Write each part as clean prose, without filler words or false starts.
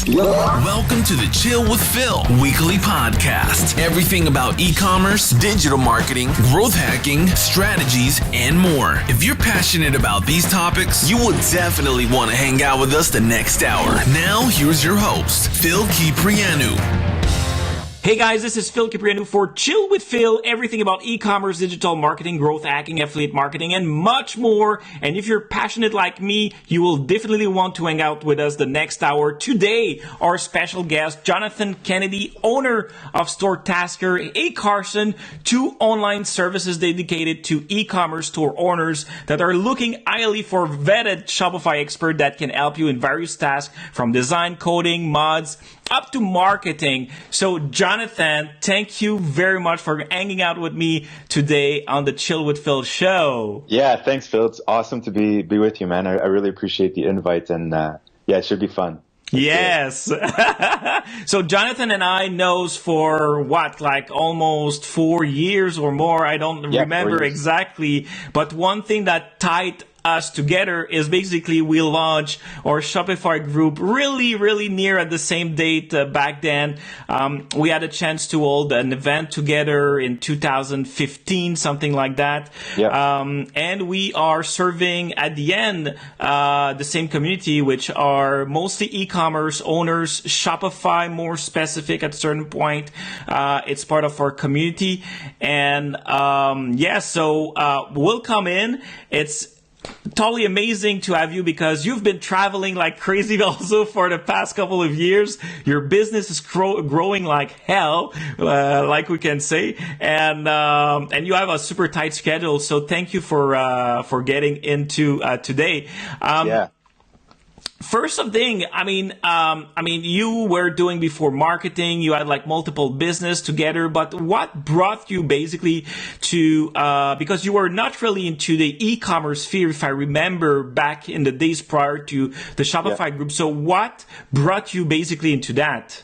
Welcome to the Chill with Phil weekly podcast. Everything about e-commerce, digital marketing, growth hacking, strategies, and more. If you're passionate about these topics, you will definitely want to hang out with us the next hour. Now, here's your host, Phil Kyprianou. Hey guys, this is Phil Kyprianou for Chill with Phil, everything about e-commerce, digital marketing, growth hacking, affiliate marketing, and much more. And if you're passionate like me, you will definitely want to hang out with us the next hour. Today, our special guest, Jonathan Kennedy, owner of Store Tasker, eCommerce, two online services dedicated to e-commerce store owners that are looking highly for vetted Shopify expert that can help you in various tasks from design, coding, mods, up to marketing. So Jonathan, thank you very much for hanging out with me today on the Chill with Phil show. Yeah, thanks, Phil. It's awesome to be with you, man. I really appreciate the invite, and it should be fun. Yes. So Jonathan and I knows for almost 4 years or more. I don't remember exactly, but one thing that tied us together is basically we launched our Shopify group really near at the same date back then. We had a chance to hold an event together in 2015, something like that. And we are serving at the end the same community, which are mostly e-commerce owners, Shopify more specific at a certain point. It's part of our community. And so we'll come in. It's totally amazing to have you because you've been traveling like crazy also for the past couple of years. Your business is growing like hell, like we can say, and you have a super tight schedule. So thank you for getting into today. First thing, you were doing before marketing. You had like multiple business together, but what brought you basically to, because you were not really into the e-commerce sphere, if I remember back in the days prior to the Shopify group. So what brought you basically into that?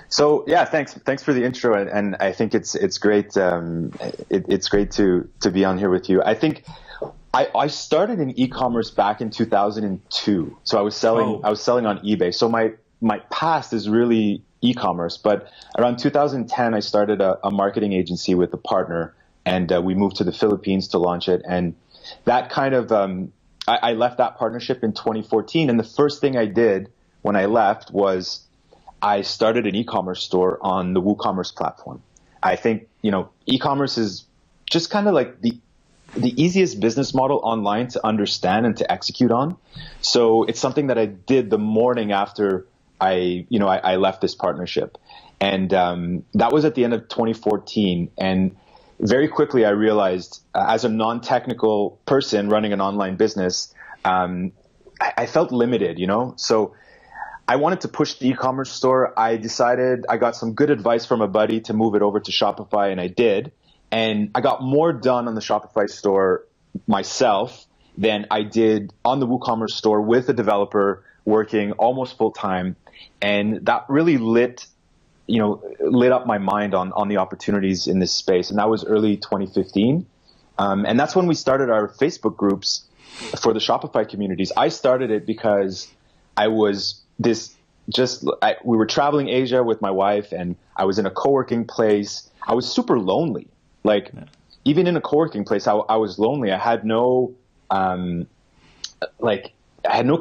So thanks for the intro, and I think it's great. It's great to be on here with you. I think I started in e-commerce back in 2002. So I was selling on eBay. So my past is really e-commerce, but around 2010 I started a marketing agency with a partner, and we moved to the Philippines to launch it. And that kind of I left that partnership in 2014, and the first thing I did when I left was I started an e-commerce store on the WooCommerce platform. I think, e-commerce is just kind of like the easiest business model online to understand and to execute on. So it's something that I did the morning after I left this partnership. And that was at the end of 2014. And very quickly I realized as a non-technical person running an online business, I felt limited, So I wanted to push the e-commerce store. I got some good advice from a buddy to move it over to Shopify, and I did. And I got more done on the Shopify store myself than I did on the WooCommerce store with a developer working almost full time. And that really lit up my mind on the opportunities in this space. And that was early 2015. And that's when we started our Facebook groups for the Shopify communities. I started it because we were traveling Asia with my wife, and I was in a co-working place. I was super lonely. Even in a co-working place, I was lonely. I had no,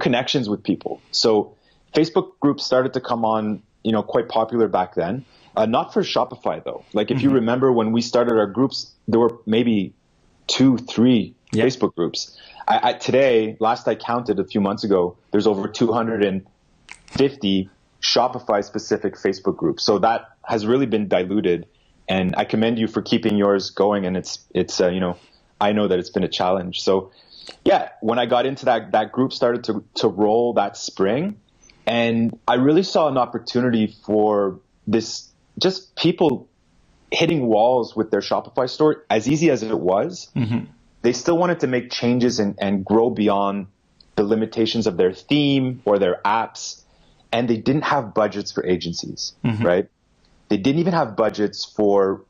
connections with people. So Facebook groups started to come on, quite popular back then. Not for Shopify though. If you remember when we started our groups, there were maybe 2-3 Facebook groups. Today, last I counted a few months ago, there's over 250 Shopify specific Facebook groups. So that has really been diluted. And I commend you for keeping yours going, and it's I know that it's been a challenge. So, when I got into that group started to roll that spring, and I really saw an opportunity for this, just people hitting walls with their Shopify store. As easy as it was, they still wanted to make changes and grow beyond the limitations of their theme or their apps, and they didn't have budgets for agencies, right? They didn't even have budgets for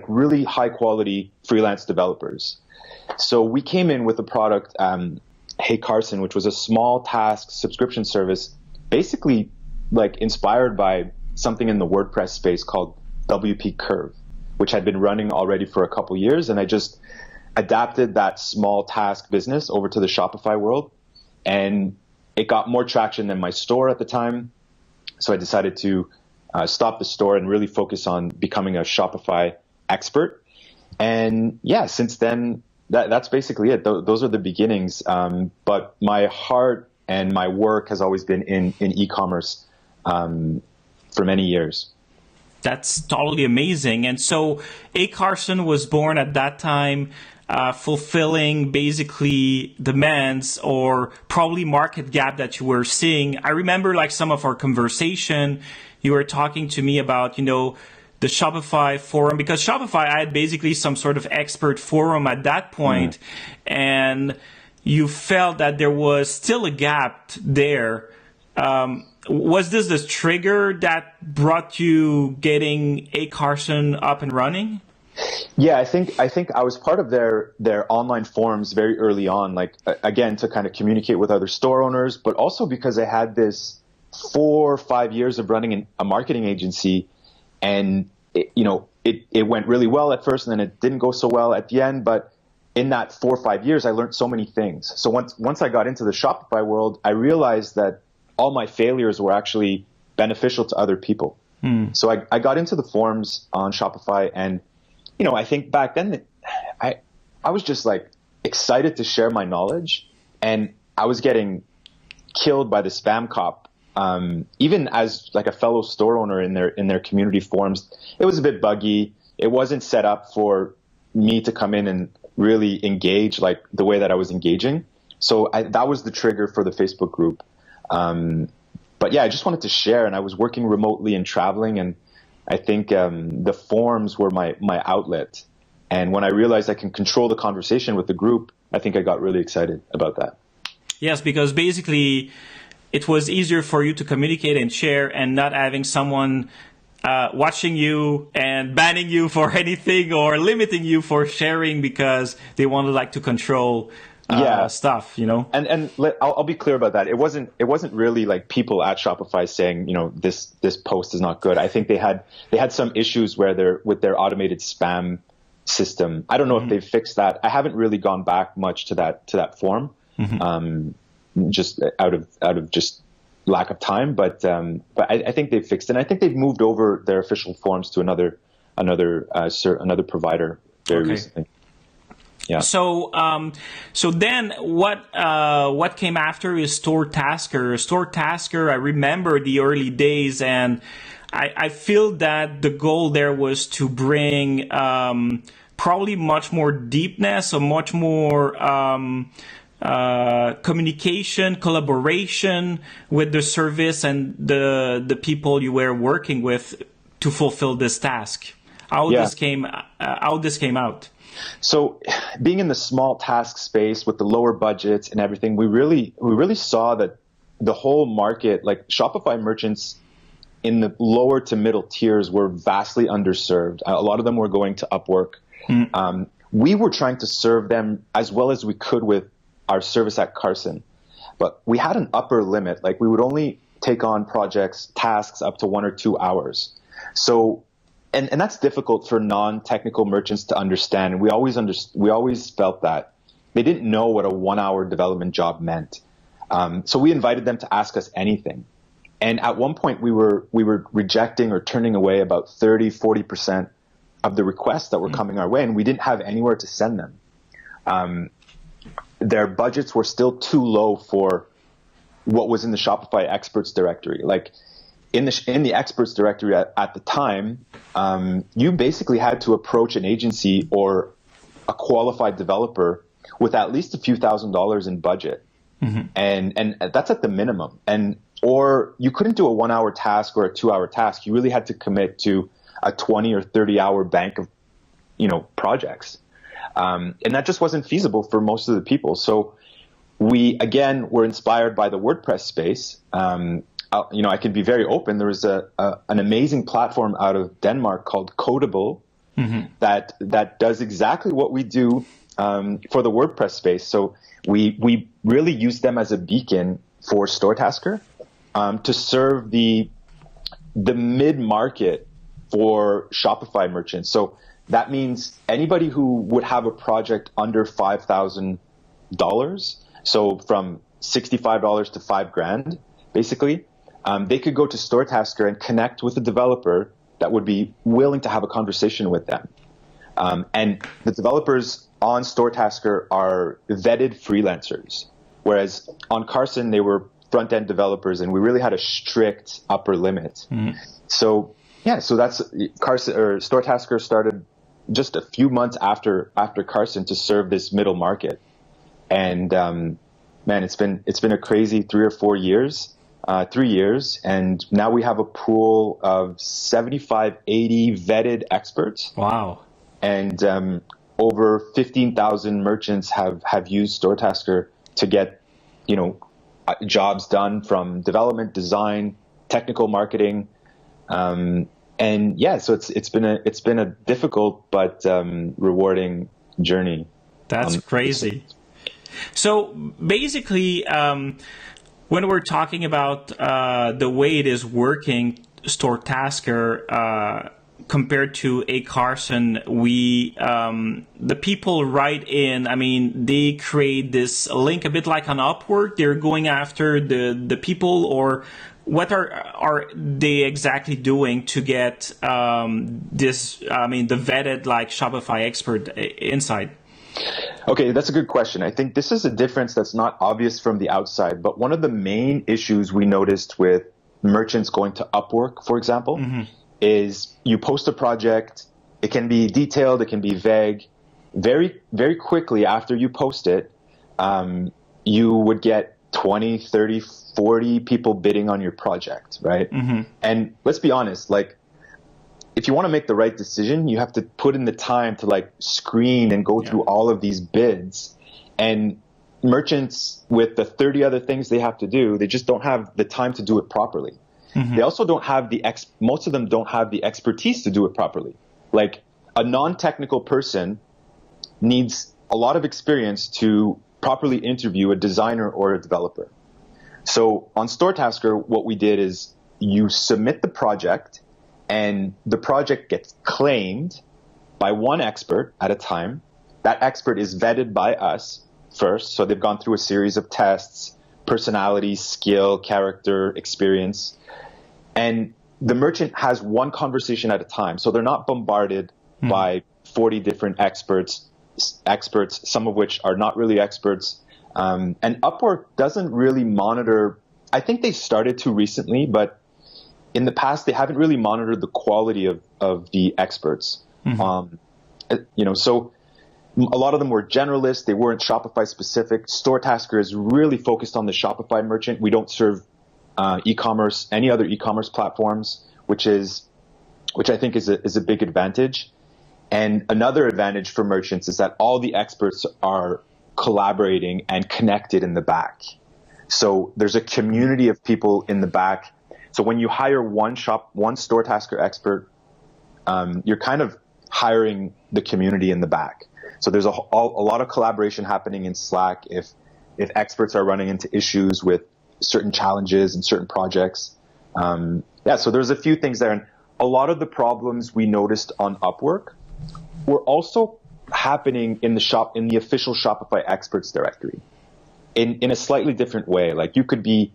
really high quality freelance developers. So we came in with a product, Hey Carson, which was a small task subscription service, basically like inspired by something in the WordPress space called WP Curve, which had been running already for a couple years. And I just adapted that small task business over to the Shopify world. And it got more traction than my store at the time. So I decided to stop the store and really focus on becoming a Shopify expert. And yeah, since then, that's basically it. Those are the beginnings. But my heart and my work has always been in e-commerce for many years. That's totally amazing. And so A. Carson was born at that time, fulfilling basically demands or probably market gap that you were seeing. I remember like some of our conversation, you were talking to me about, the Shopify forum, because Shopify, I had basically some sort of expert forum at that point, and you felt that there was still a gap there. Was this the trigger that brought you getting A. Carson up and running? Yeah, I think I was part of their online forums very early on, like again, to kind of communicate with other store owners, but also because I had this 4 or 5 years of running a marketing agency, and it went really well at first, and then it didn't go so well at the end. But in that 4 or 5 years, I learned so many things. So once I got into the Shopify world, I realized that all my failures were actually beneficial to other people. So I got into the forums on Shopify, and I think back then I was just like excited to share my knowledge, and I was getting killed by the spam cop. Even as like a fellow store owner in their community forums, it was a bit buggy. It wasn't set up for me to come in and really engage like the way that I was engaging. So that was the trigger for the Facebook group. But yeah, I just wanted to share, and I was working remotely and traveling, and I think the forums were my outlet. And when I realized I can control the conversation with the group, I think I got really excited about that. Yes, because basically it was easier for you to communicate and share, and not having someone watching you and banning you for anything or limiting you for sharing because they wanted like to control stuff, And I'll be clear about that. It wasn't really like people at Shopify saying, this post is not good. I think they had some issues with their automated spam system. I don't know if they've fixed that. I haven't really gone back much to that forum, just out of just lack of time. But I think they've fixed it. And I think they've moved over their official forums to another provider very recently. Yeah. So then what came after is Store Tasker. Store Tasker, I remember the early days, and I feel that the goal there was to bring probably much more deepness, or much more communication, collaboration with the service and the people you were working with to fulfill this task. How this came out. So being in the small task space with the lower budgets and everything, we really saw that the whole market, like Shopify merchants in the lower to middle tiers, were vastly underserved. A lot of them were going to Upwork. We were trying to serve them as well as we could with our service at Carson, but we had an upper limit. Like we would only take on tasks up to 1 or 2 hours. So And that's difficult for non-technical merchants to understand. And we always felt that they didn't know what a 1-hour development job meant. So we invited them to ask us anything. And at one point we were rejecting or turning away about 30-40% of the requests that were coming our way, and we didn't have anywhere to send them. Their budgets were still too low for what was in the Shopify experts directory. Like in the experts directory at the time, you basically had to approach an agency or a qualified developer with at least a few $1,000s in budget. And that's at the minimum. Or you couldn't do a 1-hour task or a 2-hour task. You really had to commit to a 20 or 30-hour bank of, projects. And that just wasn't feasible for most of the people. So we, again, were inspired by the WordPress space. I can be very open. There was an amazing platform out of Denmark called Codable that does exactly what we do for the WordPress space. So we really use them as a beacon for Store Tasker. to serve the mid-market for Shopify merchants. So that means anybody who would have a project under $5,000, so from $65 to $5,000, basically, they could go to StoreTasker and connect with a developer that would be willing to have a conversation with them. And the developers on StoreTasker are vetted freelancers, whereas on Carson, they were front-end developers, and we really had a strict upper limit. So that's Carson, or StoreTasker started just a few months after Carson to serve this middle market. And man, it's been a crazy 3 or 4 years, 3 years, and now we have a pool of 75, 80 vetted experts. Wow. And over 15,000 merchants have used StoreTasker to get, jobs done from development, design, technical marketing. So it's been a difficult but rewarding journey. That's crazy. So basically, when we're talking about the way it is working, StoreTasker, compared to Carson, the people write in. I mean, they create this link a bit like on Upwork. They're going after the people, or what are they exactly doing to get this? I mean, the vetted like Shopify expert inside. Okay, that's a good question. I think this is a difference that's not obvious from the outside, but one of the main issues we noticed with merchants going to Upwork, for example, is you post a project, it can be detailed, it can be vague. Very, very quickly after you post it, you would get 20, 30, 40 people bidding on your project, right? And let's be honest, like, if you want to make the right decision, you have to put in the time to like screen and go through all of these bids. And merchants, with the 30 other things they have to do, they just don't have the time to do it properly. They also don't have most of them don't have the expertise to do it properly. Like, a non-technical person needs a lot of experience to properly interview a designer or a developer. So on StoreTasker, what we did is you submit the project, and the project gets claimed by one expert at a time. That expert is vetted by us first. So they've gone through a series of tests, personality, skill, character, experience. And the merchant has one conversation at a time. So they're not bombarded by 40 different experts, some of which are not really experts. And Upwork doesn't really monitor. I think they started to recently, but in the past, they haven't really monitored the quality of the experts. So a lot of them were generalists. They weren't Shopify specific. StoreTasker is really focused on the Shopify merchant. We don't serve e-commerce, any other e-commerce platforms, which I think is a big advantage. And another advantage for merchants is that all the experts are collaborating and connected in the back. So there's a community of people in the back. So when you hire one StoreTasker expert, you're kind of hiring the community in the back. So there's a lot of collaboration happening in Slack if experts are running into issues with certain challenges and certain projects. So there's a few things there. And a lot of the problems we noticed on Upwork were also happening in the official Shopify experts directory in a slightly different way. Like, you could be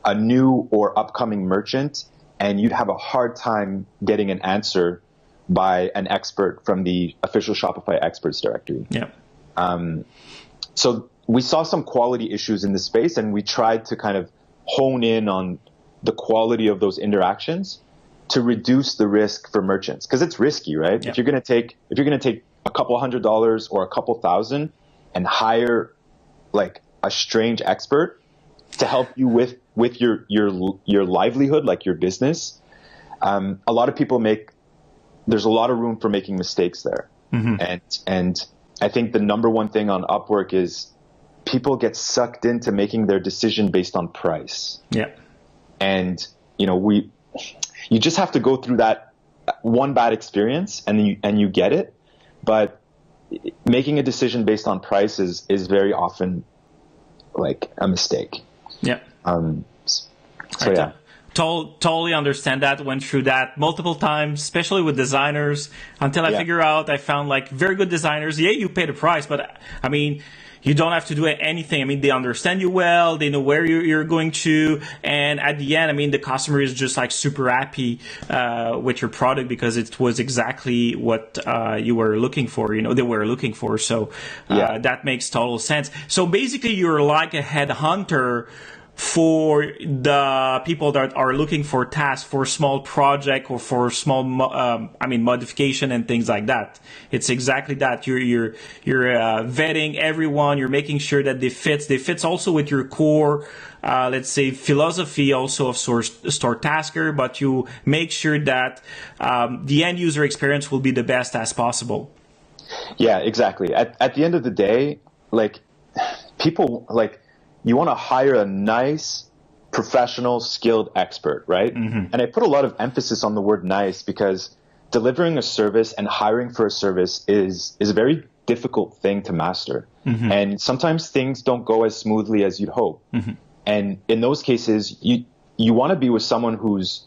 a new or upcoming merchant, and you'd have a hard time getting an answer by an expert from the official Shopify experts directory. So we saw some quality issues in the space, and we tried to kind of hone in on the quality of those interactions to reduce the risk for merchants, because it's risky, right? If you're going to take a couple $100 or a couple thousand and hire like a strange expert to help you with your livelihood, like your business, a lot of people there's a lot of room for making mistakes there. And I think the number one thing on Upwork is people get sucked into making their decision based on price. And you just have to go through that one bad experience, and you get it. But making a decision based on price is very often like a mistake. So yeah. Totally understand that. Went through that multiple times, especially with designers, until I figure out I found like very good designers. Yeah, you pay the price, but I mean, you don't have to do anything. I mean, they understand you well. They know where you're going to. And at the end, I mean, the customer is just like super happy with your product because it was exactly what you were looking for. You know, they were looking for. So that makes total sense. So basically, you're like a headhunter for the people that are looking for tasks for small project or for small, modification and things like that. It's exactly that. You're vetting everyone. You're making sure that they fits also with your core, let's say philosophy also of store tasker, but you make sure that, the end user experience will be the best as possible. Yeah, exactly. At the end of the day, like people like, you want to hire a nice, professional, skilled expert, right? Mm-hmm. And I put a lot of emphasis on the word nice because delivering a service and hiring for a service is a very difficult thing to master. Mm-hmm. And sometimes things don't go as smoothly as you'd hope. Mm-hmm. And in those cases, you want to be with someone who's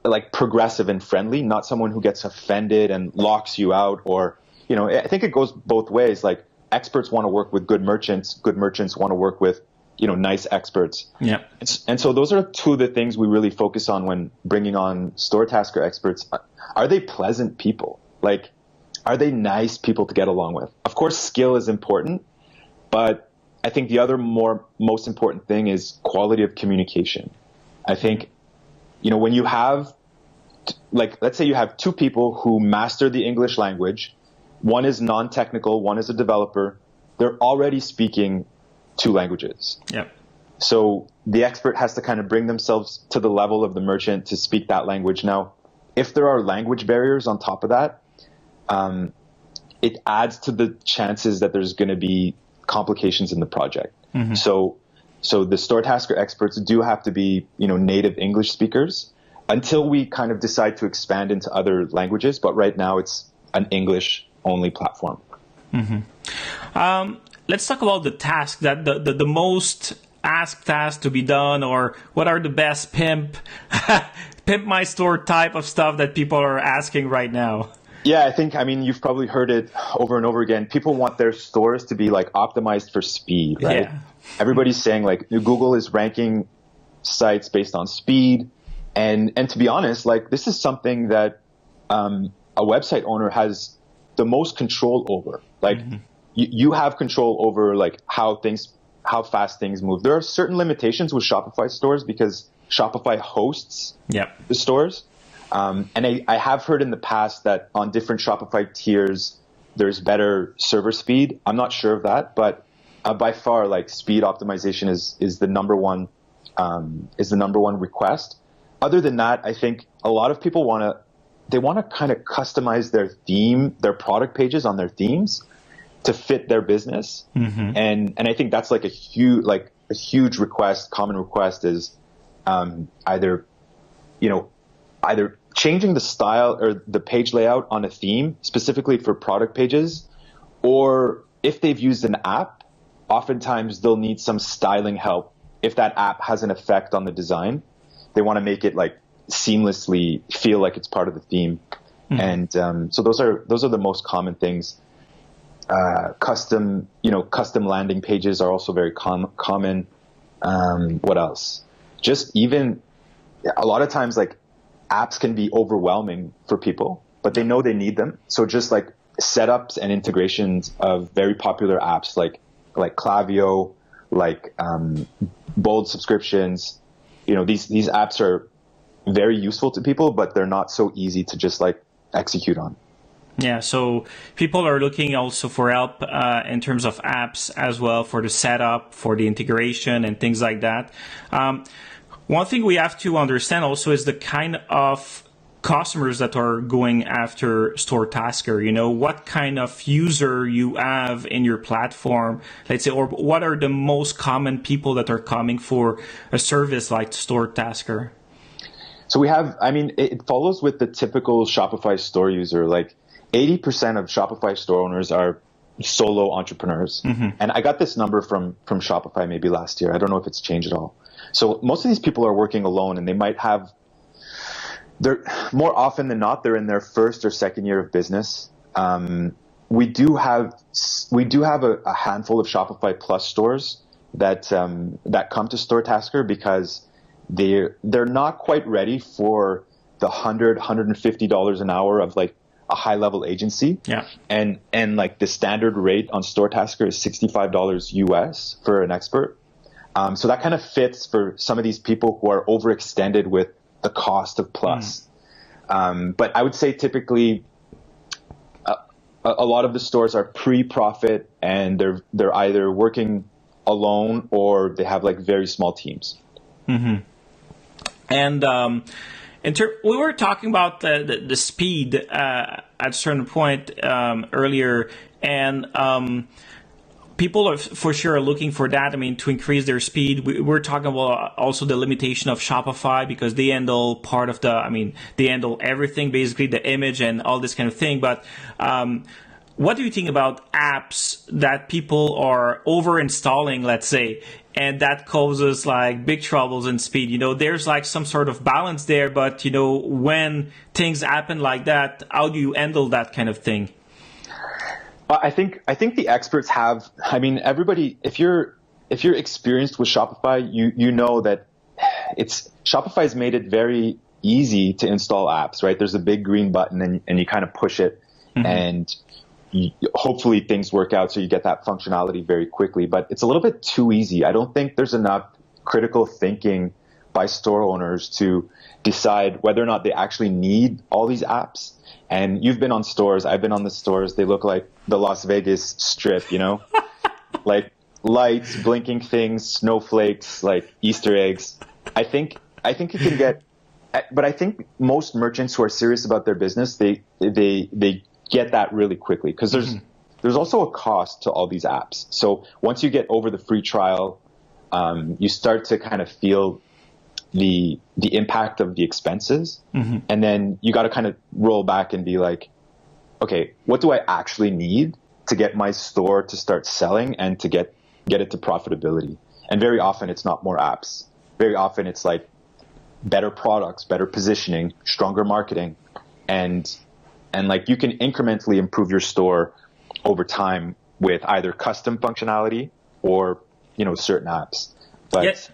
like progressive and friendly, not someone who gets offended and locks you out, or, I think it goes both ways. Like, experts want to work with good merchants want to work with, nice experts. Yeah. And so those are two of the things we really focus on when bringing on store tasker experts. Are they pleasant people? Like, are they nice people to get along with? Of course, skill is important, but I think the other most important thing is quality of communication. I think, when you have, like, let's say you have two people who master the English language. One is non-technical, one is a developer. They're already speaking two languages. Yeah. So the expert has to kind of bring themselves to the level of the merchant to speak that language. Now, if there are language barriers on top of that, it adds to the chances that there's going to be complications in the project. Mm-hmm. So the store tasker experts do have to be, native English speakers until we kind of decide to expand into other languages. But right now it's an English only platform. Mm-hmm. Let's talk about the task that the most asked task to be done, or what are the best pimp my store type of stuff that people are asking right now. Yeah, you've probably heard it over and over again. People want their stores to be like optimized for speed, right? Yeah. Everybody's saying like Google is ranking sites based on speed. And to be honest, like, this is something that a website owner has the most control over. Like, mm-hmm. you have control over like how fast things move. There are certain limitations with Shopify stores because Shopify hosts the stores. And I have heard in the past that on different Shopify tiers, there's better server speed. I'm not sure of that, but by far, like, speed optimization is the number one request. Other than that, I think a lot of people want to kind of customize their product pages on their themes to fit their business. Mm-hmm. And I think that's like a huge request, common request is, either changing the style or the page layout on a theme specifically for product pages, or if they've used an app, oftentimes they'll need some styling help. If that app has an effect on the design, they want to make it like seamlessly feel like it's part of the theme. Mm-hmm. And so those are the most common things. Custom landing pages are also very common. What else? Just even a lot of times, like, apps can be overwhelming for people, but they know they need them. So just like setups and integrations of very popular apps like Klaviyo, like Bold subscriptions, these apps are very useful to people, but they're not so easy to just like execute on. Yeah, so people are looking also for help in terms of apps as well, for the setup, for the integration and things like that. One thing we have to understand also is the kind of customers that are going after store tasker. What kind of user you have in your platform, let's say, or what are the most common people that are coming for a service like store tasker? So we have, it follows with the typical Shopify store user. Like 80% of Shopify store owners are solo entrepreneurs. And I got this number from Shopify maybe last year. I don't know if it's changed at all. So most of these people are working alone, and they might have, they're more often than not, they're in their first or second year of business. We do have a handful of Shopify Plus stores that come to StoreTasker because they're not quite ready for the $150 an hour of like a high level agency. Yeah. And like the standard rate on StoreTasker is $65 US for an expert. So that kind of fits for some of these people who are overextended with the cost of Plus. But I would say typically a lot of the stores are pre-profit, and they're either working alone or they have like very small teams. And we were talking about the speed at a certain point earlier, and people are for sure looking for that. I mean, to increase their speed. We're talking about also the limitation of Shopify because they handle part of they handle everything, basically the image and all this kind of thing. But what do you think about apps that people are over installing, let's say, and that causes like big troubles in speed? You know, there's like some sort of balance there, but you know, when things happen like that, how do you handle that kind of thing? I think the experts have. I mean, everybody. If you're experienced with Shopify, you know that Shopify's made it very easy to install apps. Right? There's a big green button, and you kind of push it, and hopefully things work out so you get that functionality very quickly. But it's a little bit too easy. I don't think there's enough critical thinking by store owners to decide whether or not they actually need all these apps. And you've been on stores. I've been on the stores. They look like the Las Vegas Strip, you know, like lights, blinking things, snowflakes, like Easter eggs. I think you can get, but I think most merchants who are serious about their business, they get that really quickly because there's also a cost to all these apps. So once you get over the free trial, you start to kind of feel the impact of the expenses. And then you got to kind of roll back and be like, okay, what do I actually need to get my store to start selling and to get it to profitability? And very often it's not more apps. Very often it's like better products, better positioning, stronger marketing, and like you can incrementally improve your store over time with either custom functionality or, you know, certain apps. But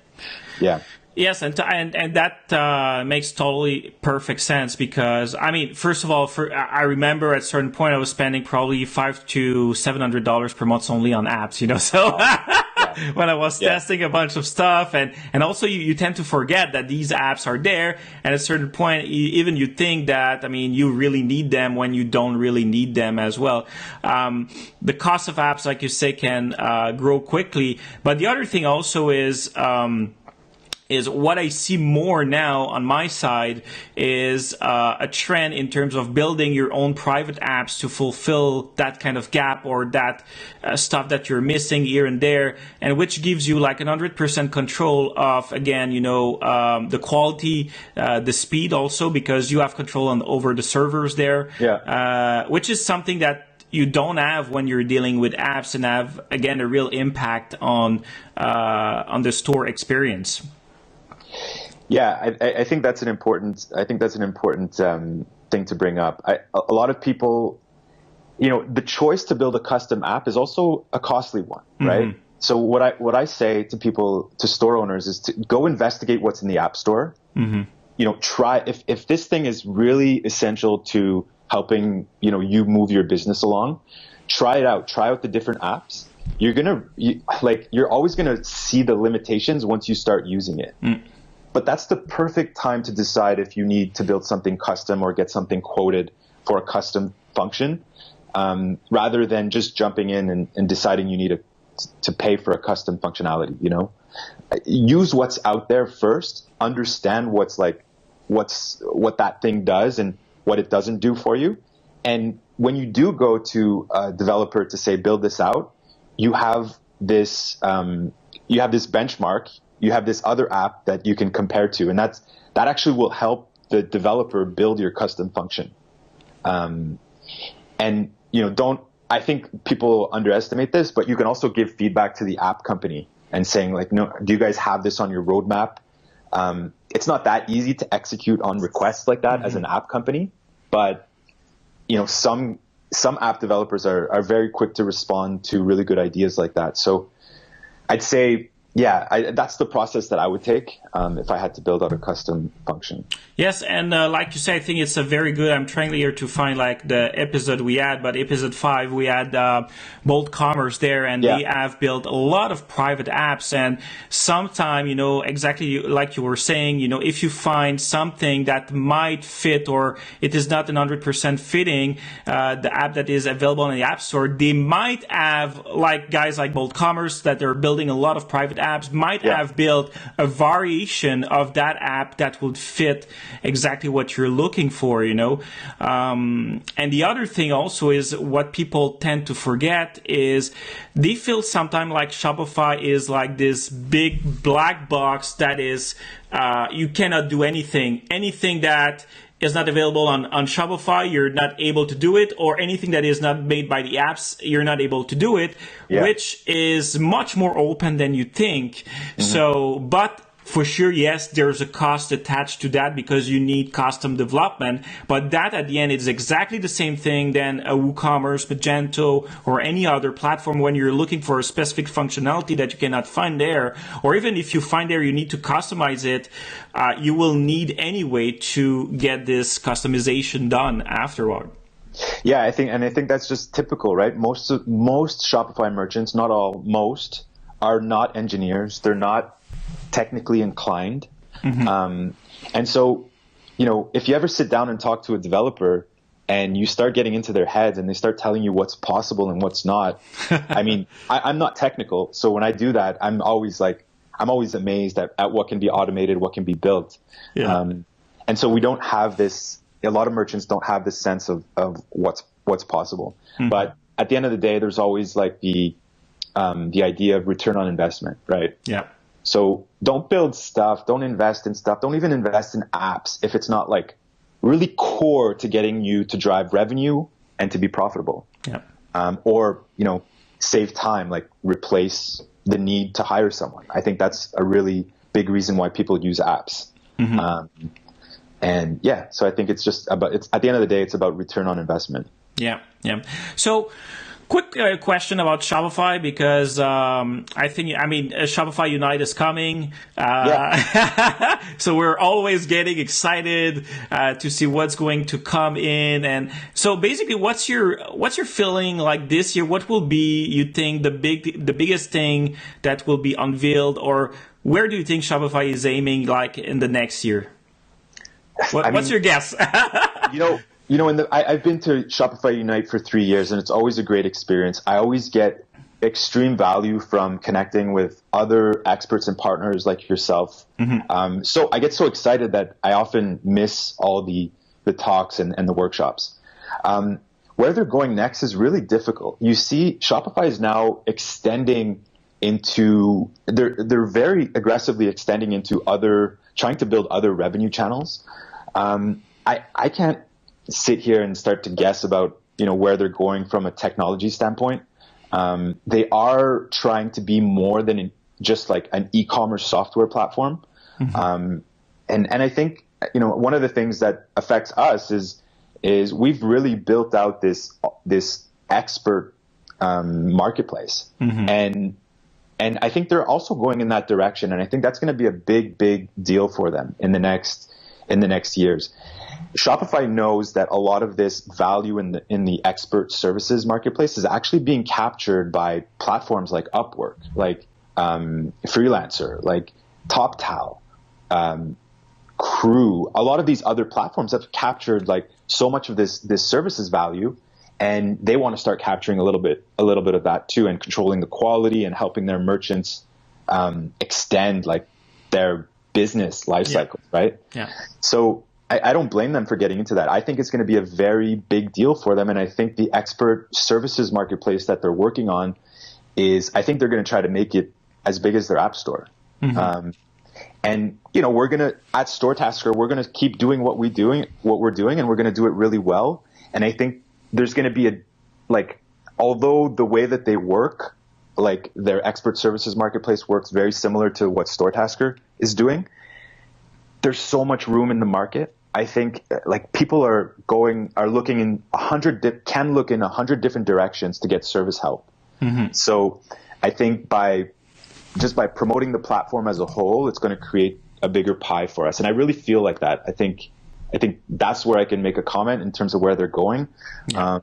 yeah. Yes, and that makes totally perfect sense because, I mean, first of all, I remember at a certain point I was spending probably $500 to $700 per month only on apps, you know, so when I was testing a bunch of stuff, and also you tend to forget that these apps are there, and at a certain point, even you think that, I mean, you really need them when you don't really need them as well. The cost of apps, like you say, can grow quickly, but the other thing also is what I see more now on my side is a trend in terms of building your own private apps to fulfill that kind of gap or that stuff that you're missing here and there, and which gives you like 100% control of, again, you know, the quality, the speed also, because you have control over the servers there, which is something that you don't have when you're dealing with apps and have, again, a real impact on the store experience. Yeah, I think that's an important thing to bring up. A lot of people, you know, the choice to build a custom app is also a costly one, right? So what I say to people, to store owners, is to go investigate what's in the app store. You know, try if this thing is really essential to helping, you know, you move your business along, try it out. Try out the different apps. You're always gonna see the limitations once you start using it. But that's the perfect time to decide if you need to build something custom or get something quoted for a custom function, rather than just jumping in and deciding you need to pay for a custom functionality. You know, use what's out there first, understand what that thing does and what it doesn't do for you. And when you do go to a developer to say, build this out, you have this benchmark. You have this other app that you can compare to, and that actually will help the developer build your custom function. And you know, I think people underestimate this, but you can also give feedback to the app company and saying like, no, do you guys have this on your roadmap? It's not that easy to execute on requests like that as an app company, but some app developers are very quick to respond to really good ideas like that. So I'd say, that's the process that I would take if I had to build out a custom function. Yes, and like you say, I think it's a very good. I'm trying here to find like the episode we had, but episode 5 we had Bolt Commerce there, and they have built a lot of private apps. And sometimes, exactly like you were saying, if you find something that might fit or it is not 100% fitting the app that is available in the App Store, they might have like guys like Bolt Commerce that are building a lot of private apps might have built a variation of that app that would fit exactly what you're looking for, and the other thing also is what people tend to forget is they feel sometimes like Shopify is like this big black box that is you cannot do anything that is not available on Shopify, you're not able to do it, or anything that is not made by the apps, you're not able to do it, which is much more open than you think. So, but for sure, yes, there's a cost attached to that because you need custom development, but that at the end is exactly the same thing than a WooCommerce, Magento, or any other platform when you're looking for a specific functionality that you cannot find there, or even if you find there you need to customize it, you will need anyway to get this customization done afterward. Yeah, I think that's just typical, right? Most Shopify merchants, not all, most are not engineers. They're not technically inclined. And so, if you ever sit down and talk to a developer and you start getting into their heads and they start telling you what's possible and what's not, I mean, I'm not technical. So when I do that, I'm always amazed at what can be automated, what can be built. And so we don't have this, a lot of merchants don't have this sense of what's possible. But at the end of the day, there's always like the idea of return on investment, right? Yeah. So don't build stuff, don't invest in stuff, don't even invest in apps if it's not like really core to getting you to drive revenue and to be profitable. Yeah. Or, save time, like replace the need to hire someone. I think that's a really big reason why people use apps. So I think it's just at the end of the day, it's about return on investment. Yeah. So, quick question about Shopify, because Shopify Unite is coming. So we're always getting excited to see what's going to come in. And so basically, what's your feeling like this year? What will be, you think, the biggest thing that will be unveiled, or where do you think Shopify is aiming like in the next year? What's your guess? I've been to Shopify Unite for 3 years, and it's always a great experience. I always get extreme value from connecting with other experts and partners like yourself. So I get so excited that I often miss all the talks and the workshops. Where they're going next is really difficult. You see, Shopify is now extending into, they're very aggressively extending into trying to build other revenue channels. I can't sit here and start to guess about, where they're going from a technology standpoint. They are trying to be more than just like an e-commerce software platform. And I think, one of the things that affects us is we've really built out this expert marketplace. And I think they're also going in that direction. And I think that's going to be a big, big deal for them in the next years. Shopify knows that a lot of this value in the expert services marketplace is actually being captured by platforms like Upwork, like Freelancer, like TopTal, Crew. A lot of these other platforms have captured like so much of this services value, and they want to start capturing a little bit of that too, and controlling the quality and helping their merchants extend like their business life cycles, right? Yeah. So I don't blame them for getting into that. I think it's going to be a very big deal for them. And I think the expert services marketplace that they're working on I think they're going to try to make it as big as their app store. And, we're going to, at StoreTasker, we're going to keep doing what we're doing, and we're going to do it really well. And I think there's going to be although the way that they work, like their expert services marketplace works very similar to what StoreTasker is doing, there's so much room in the market. I think like people are looking in 100 different directions to get service help. Mm-hmm. So I think by promoting the platform as a whole, it's going to create a bigger pie for us. And I really feel like that. I think that's where I can make a comment in terms of where they're going. Yeah.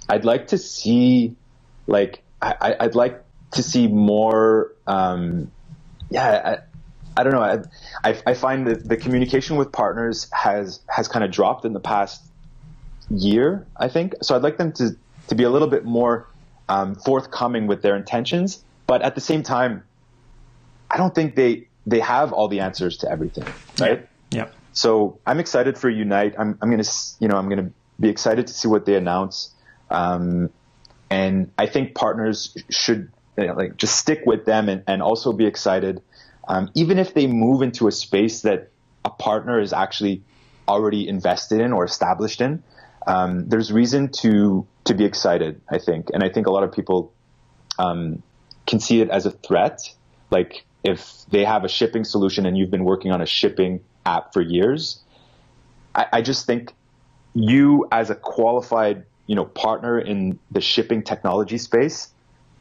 I'd like to see I'd like to see more. I don't know. I find that the communication with partners has kind of dropped in the past year, I think. So I'd like them to be a little bit more forthcoming with their intentions. But at the same time, I don't think they have all the answers to everything, right? Yeah. So I'm excited for Unite. I'm gonna be excited to see what they announce. And I think partners should just stick with them and also be excited. Even if they move into a space that a partner is actually already invested in or established in, there's reason to be excited, I think. And I think a lot of people can see it as a threat. Like if they have a shipping solution and you've been working on a shipping app for years, I just think you as a qualified partner in the shipping technology space,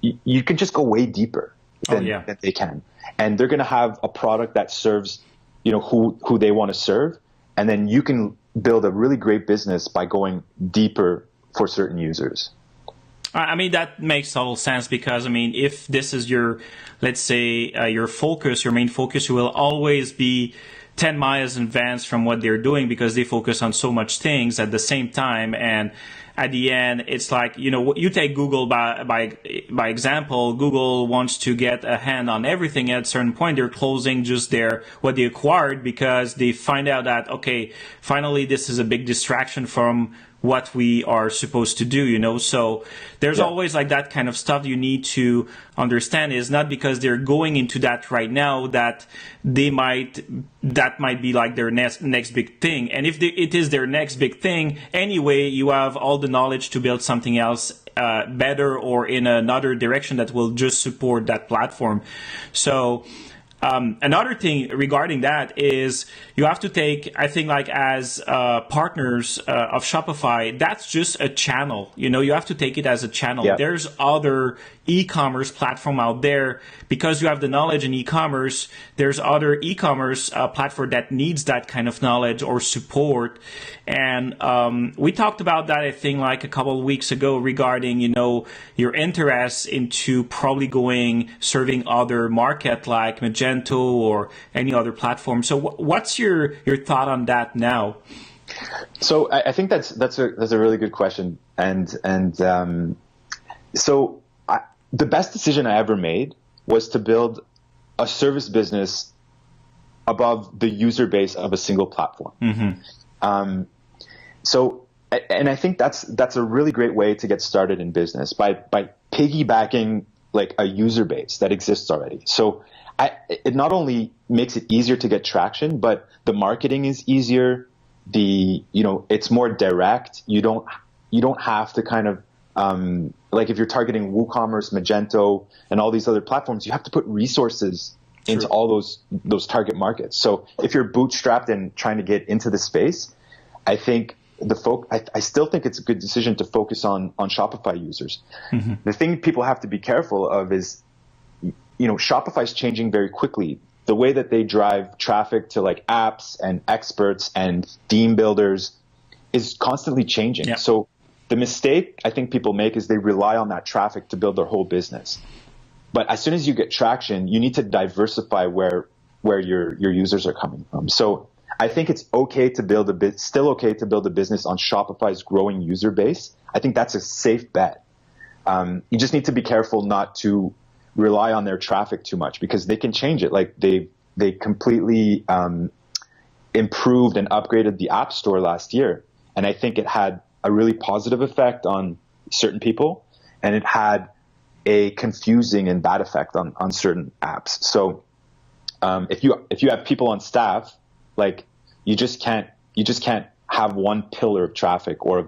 you can just go way deeper than they can. And they're going to have a product that serves, who they want to serve. And then you can build a really great business by going deeper for certain users. I mean, that makes total sense because, I mean, if this is your, let's say, your main focus, you will always be 10 miles in advance from what they're doing because they focus on so much things at the same time. And at the end, it's like, you take Google by example. Google wants to get a hand on everything. At a certain point, they're closing just what they acquired because they find out that, okay, finally, this is a big distraction from what we are supposed to do, So there's always like that kind of stuff you need to understand is not because they're going into that right now that that might be like their next big thing. And if it is their next big thing, anyway, you have all the knowledge to build something else better or in another direction that will just support that platform. So another thing regarding that is you have to take, I think, like as partners of Shopify, that's just a channel. You have to take it as a channel. Yeah. There's other e-commerce platform out there because you have the knowledge in e-commerce. There's other e-commerce platform that needs that kind of knowledge or support. And we talked about that, I think, like a couple of weeks ago regarding, your interest into probably serving other market like Magento or any other platform. So what's your thought on that now? So I think that's a really good question. So the best decision I ever made was to build a service business above the user base of a single platform. Mm-hmm. And I think that's a really great way to get started in business by piggybacking like a user base that exists already. So it not only makes it easier to get traction, but the marketing is easier. It's more direct. You don't have to kind of like if you're targeting WooCommerce, Magento, and all these other platforms, you have to put resources into all those target markets. So if you're bootstrapped and trying to get into the space, I think I still think it's a good decision to focus on Shopify users. Mm-hmm. The thing people have to be careful of is, Shopify is changing very quickly. The way that they drive traffic to like apps and experts and theme builders is constantly changing. Yeah. So the mistake I think people make is they rely on that traffic to build their whole business. But as soon as you get traction, you need to diversify where your users are coming from. So I think it's okay to still okay to build a business on Shopify's growing user base. I think that's a safe bet. You just need to be careful not to rely on their traffic too much because they can change it. Like they completely improved and upgraded the App Store last year. And I think it had a really positive effect on certain people, and it had a confusing and bad effect on certain apps. So if you have people on staff, like you just can't have one pillar of traffic or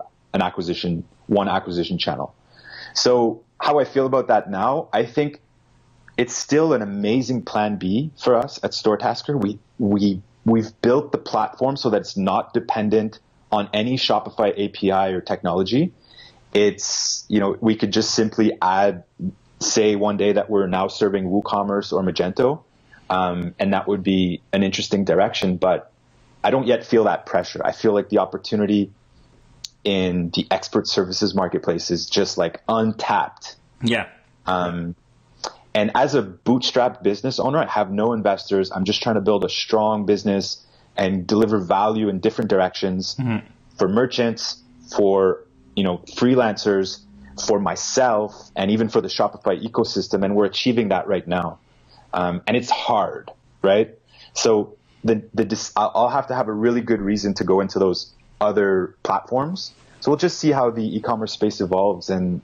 one acquisition channel. So how I feel about that now, I think it's still an amazing plan B for us at StoreTasker. We've built the platform so that it's not dependent on any Shopify API or technology. It's, we could just simply add, say one day that we're now serving WooCommerce or Magento, and that would be an interesting direction, but I don't yet feel that pressure. I feel like the opportunity in the expert services marketplace is just like untapped. Yeah. And as a bootstrapped business owner, I have no investors. I'm just trying to build a strong business and deliver value in different directions for merchants, for freelancers, for myself, and even for the Shopify ecosystem. And we're achieving that right now. And it's hard, right? So I'll have to have a really good reason to go into those other platforms. So we'll just see how the e-commerce space evolves, and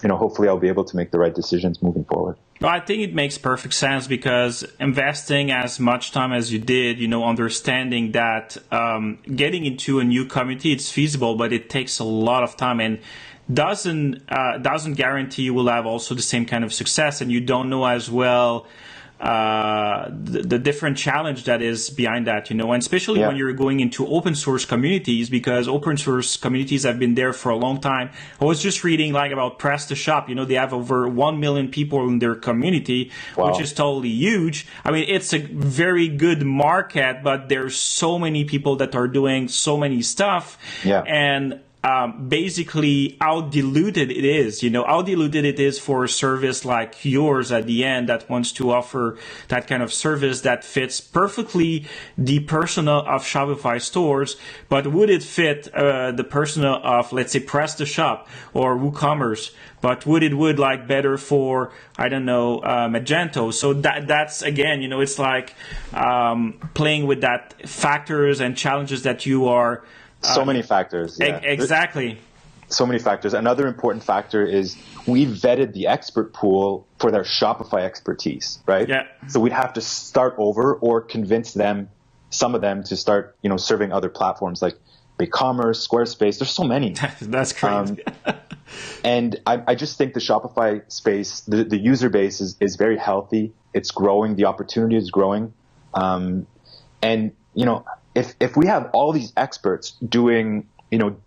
hopefully I'll be able to make the right decisions moving forward. Well, I think it makes perfect sense, because investing as much time as you did, understanding that getting into a new community, it's feasible, but it takes a lot of time and doesn't guarantee you will have also the same kind of success, and you don't know as well the different challenge that is behind that, and especially when you're going into open source communities, because open source communities have been there for a long time. I was just reading about Press to Shop. They have over 1 million people in their community, which is totally huge. I mean, it's a very good market, but there's so many people that are doing so many stuff, and basically how diluted it is, how diluted it is for a service like yours at the end that wants to offer that kind of service that fits perfectly the persona of Shopify stores, but would it fit the persona of, let's say, Press to Shop or WooCommerce, but would better for, I don't know, Magento? So that's again, it's like playing with that factors and challenges that you are so many factors. Yeah. Exactly. So many factors. Another important factor is we vetted the expert pool for their Shopify expertise, right? Yeah. So we'd have to start over or convince some of them to start, serving other platforms like BigCommerce, Squarespace. There's so many. That's crazy. And I just think the Shopify space, the user base is very healthy. It's growing. The opportunity is growing. If we have all these experts doing,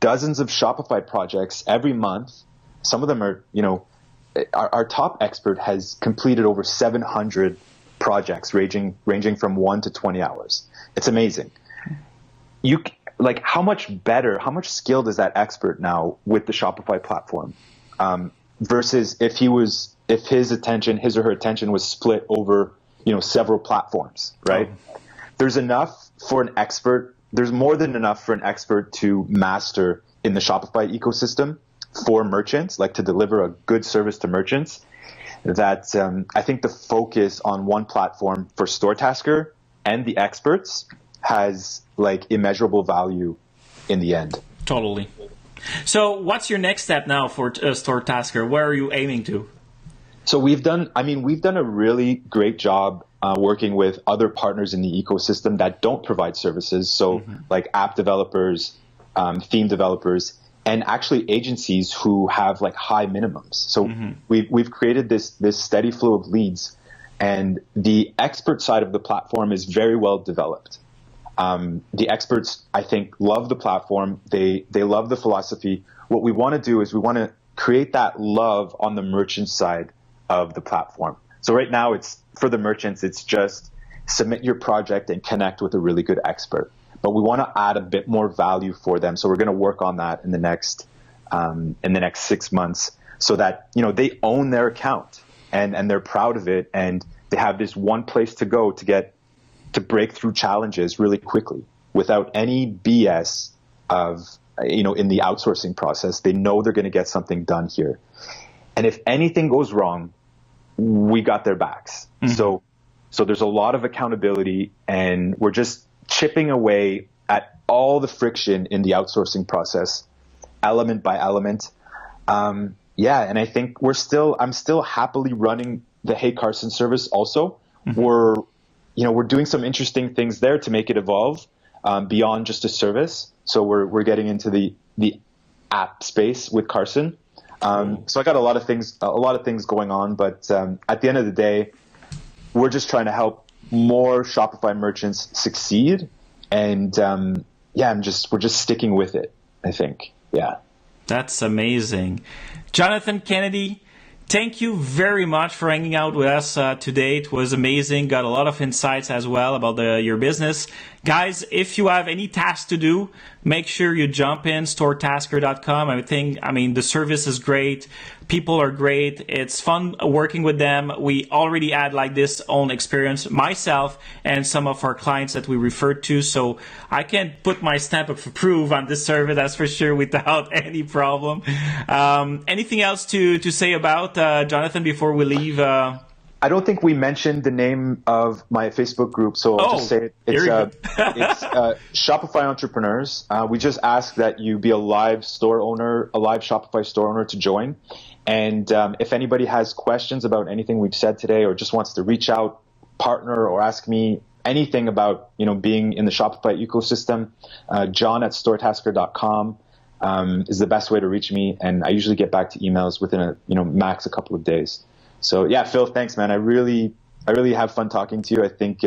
dozens of Shopify projects every month, some of them are, our top expert has completed over 700 projects ranging from 1 to 20 hours. It's amazing. How much skilled is that expert now with the Shopify platform, versus if his or her attention was split over, several platforms, right? Oh. There's more than enough for an expert to master in the Shopify ecosystem for merchants, like to deliver a good service to merchants, that I think the focus on one platform for StoreTasker and the experts has immeasurable value in the end. Totally. So what's your next step now for StoreTasker? Where are you aiming to? So we've done a really great job working with other partners in the ecosystem that don't provide services. So like app developers, theme developers, and actually agencies who have high minimums. So we've created this steady flow of leads, and the expert side of the platform is very well developed. The experts, I think, love the platform. They love the philosophy. What we want to do is we want to create that love on the merchant side of the platform. So right now, for the merchants, it's just submit your project and connect with a really good expert. But we want to add a bit more value for them. So we're going to work on that in the next 6 months, so that they own their account and they're proud of it, and they have this one place to go to break through challenges really quickly without any BS in the outsourcing process. They know they're going to get something done here. And if anything goes wrong, we got their backs. So there's a lot of accountability, and we're just chipping away at all the friction in the outsourcing process, element by element. And I think I'm still happily running the Hey Carson service also. We're doing some interesting things there to make it evolve beyond just a service. So we're getting into the app space with Carson. So I got a lot of things going on, but at the end of the day, we're just trying to help more Shopify merchants succeed. And we're just sticking with it, I think. Yeah. That's amazing. Jonathan Kennedy, thank you very much for hanging out with us today. It was amazing. Got a lot of insights as well about your business. Guys, if you have any tasks to do, make sure you jump in, storetasker.com. I mean, the service is great. People are great. It's fun working with them. We already had like this own experience, myself and some of our clients that we referred to. So I can put my stamp of approval on this service, that's for sure, without any problem. Anything else to say about Jonathan before we leave? I don't think we mentioned the name of my Facebook group, so I'll just say it. It's Shopify Entrepreneurs. We just ask that you be a live Shopify store owner to join. And if anybody has questions about anything we've said today, or just wants to reach out, partner, or ask me anything about being in the Shopify ecosystem, john@storetasker.com is the best way to reach me. And I usually get back to emails within max a couple of days. So yeah, Phil, thanks, man. I really have fun talking to you. I think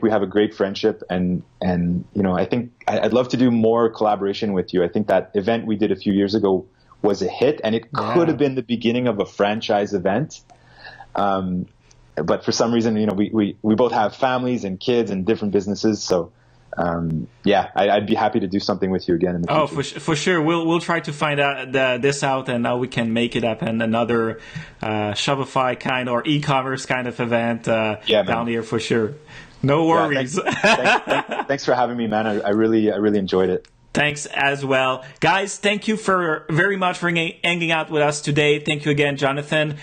we have a great friendship, and I think I'd love to do more collaboration with you. I think that event we did a few years ago was a hit, and it could have been the beginning of a franchise event. But for some reason, we both have families and kids and different businesses, so. I'd be happy to do something with you again in the future. Oh, for sure. We'll try to find out this out, and now we can make it happen. Another Shopify kind or e-commerce kind of event down here for sure. No worries. Thanks for having me, man. I really enjoyed it. Thanks as well. Guys, thank you very much for hanging out with us today. Thank you again, Jonathan.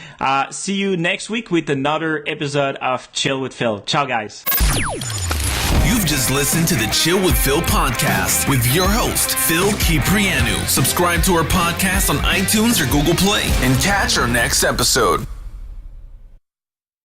See you next week with another episode of Chill with Phil. Ciao, guys. You've just listened to the Chill with Phil podcast with your host, Phil Kyprianou. Subscribe to our podcast on iTunes or Google Play and catch our next episode.